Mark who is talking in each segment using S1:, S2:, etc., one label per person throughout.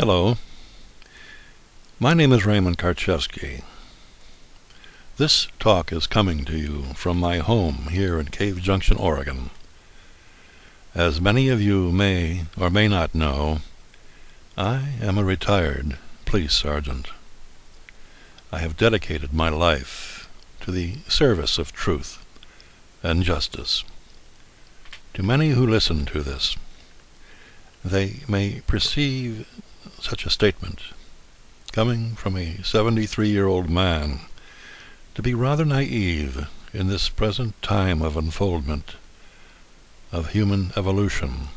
S1: Hello, my name is Raymond Karczewski. This talk is coming to you from my home here in Cave Junction, Oregon. As many of you may or may not know, I am a retired police sergeant. I have dedicated my life to the service of truth and justice. To many who listen to this, they may perceive such a statement, coming from a 73-year-old man, to be rather naive in this present time of unfoldment of human evolution.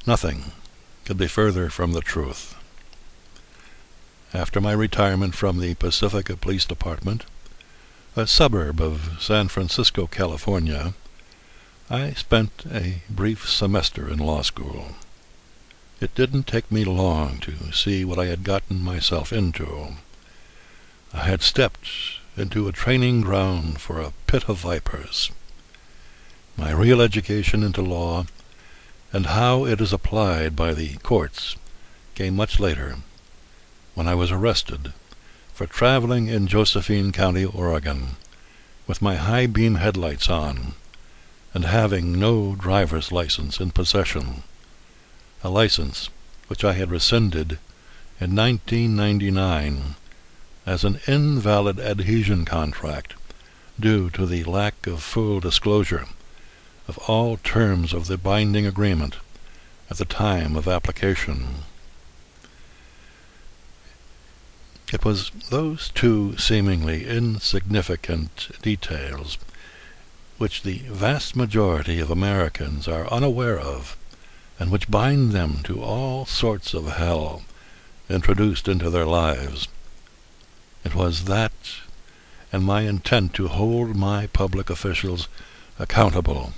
S1: Nothing could be further from the truth. After my retirement from the Pacifica Police Department, a suburb of San Francisco, California, I spent a brief semester in law school. It didn't take me long to see what I had gotten myself into. I had stepped into a training ground for a pit of vipers. My real education into law and how it is applied by the courts came much later, when I was arrested for traveling in Josephine County, Oregon, with my high-beam headlights on and having no driver's license in possession, a license which I had rescinded in 1999 as an invalid adhesion contract due to the lack of full disclosure of all terms of the binding agreement at the time of application. It was those two seemingly insignificant details which the vast majority of Americans are unaware of, and which bind them to all sorts of hell introduced into their lives. It was that, and my intent to hold my public officials accountable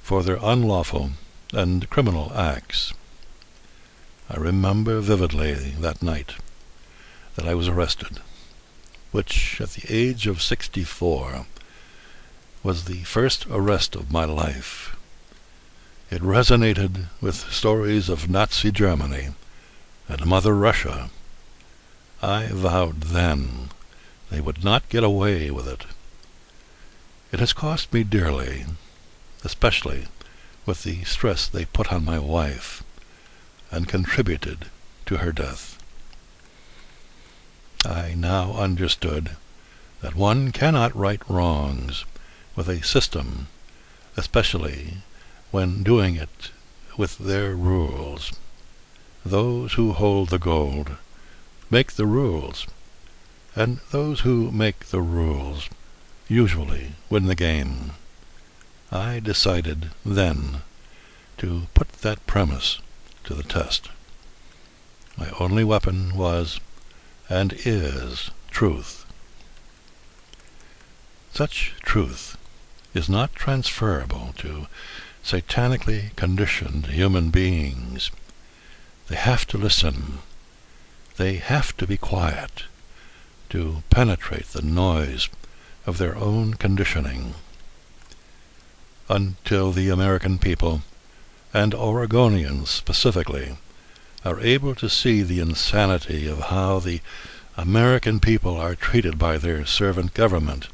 S1: for their unlawful and criminal acts. I remember vividly that night that I was arrested, which at the age of 64 was the first arrest of my life. It resonated with stories of Nazi Germany and Mother Russia. I vowed then they would not get away with it. It has cost me dearly, especially with the stress they put on my wife, and contributed to her death. I now understood that one cannot right wrongs with a system, especially when doing it with their rules. Those who hold the gold make the rules, and those who make the rules usually win the game. I decided then to put that premise to the test. My only weapon was, and is, truth. Such truth is not transferable to satanically conditioned human beings. They have to listen. They have to be quiet to penetrate the noise of their own conditioning. Until the American people, and Oregonians specifically, are able to see the insanity of how the American people are treated by their servant government,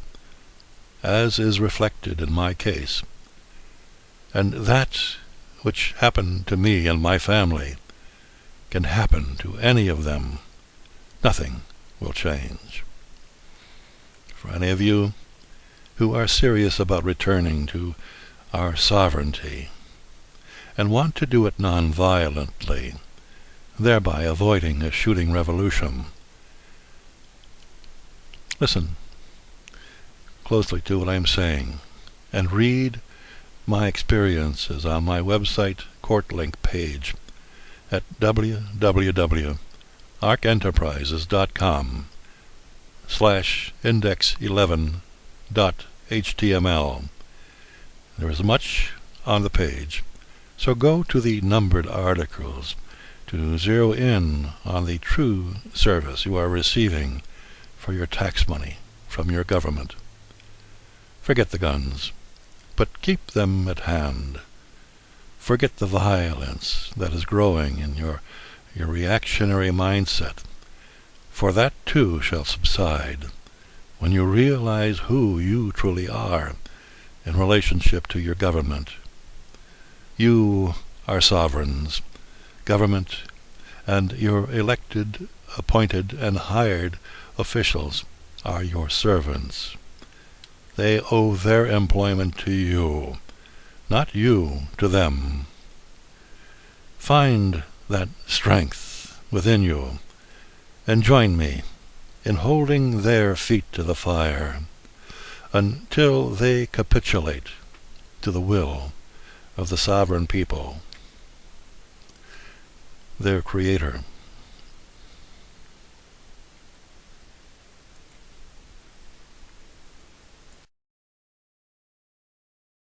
S1: as is reflected in my case, and that which happened to me and my family can happen to any of them, nothing will change. For any of you who are serious about returning to our sovereignty and want to do it non-violently, thereby avoiding a shooting revolution, listen closely to what I am saying and read my experiences on my website court link page at www.arkenterprises.com/index11.html. There is much on the page, so go to the numbered articles to zero in on the true service you are receiving for your tax money from your government. Forget the guns, but keep them at hand. Forget the violence that is growing in your your reactionary mindset, for that too shall subside when you realize who you truly are in relationship to your government. You are sovereigns. Government and your elected, appointed, and hired officials are your servants. They owe their employment to you, not you to them. Find that strength within you, and join me in holding their feet to the fire until they capitulate to the will of the sovereign people, their Creator.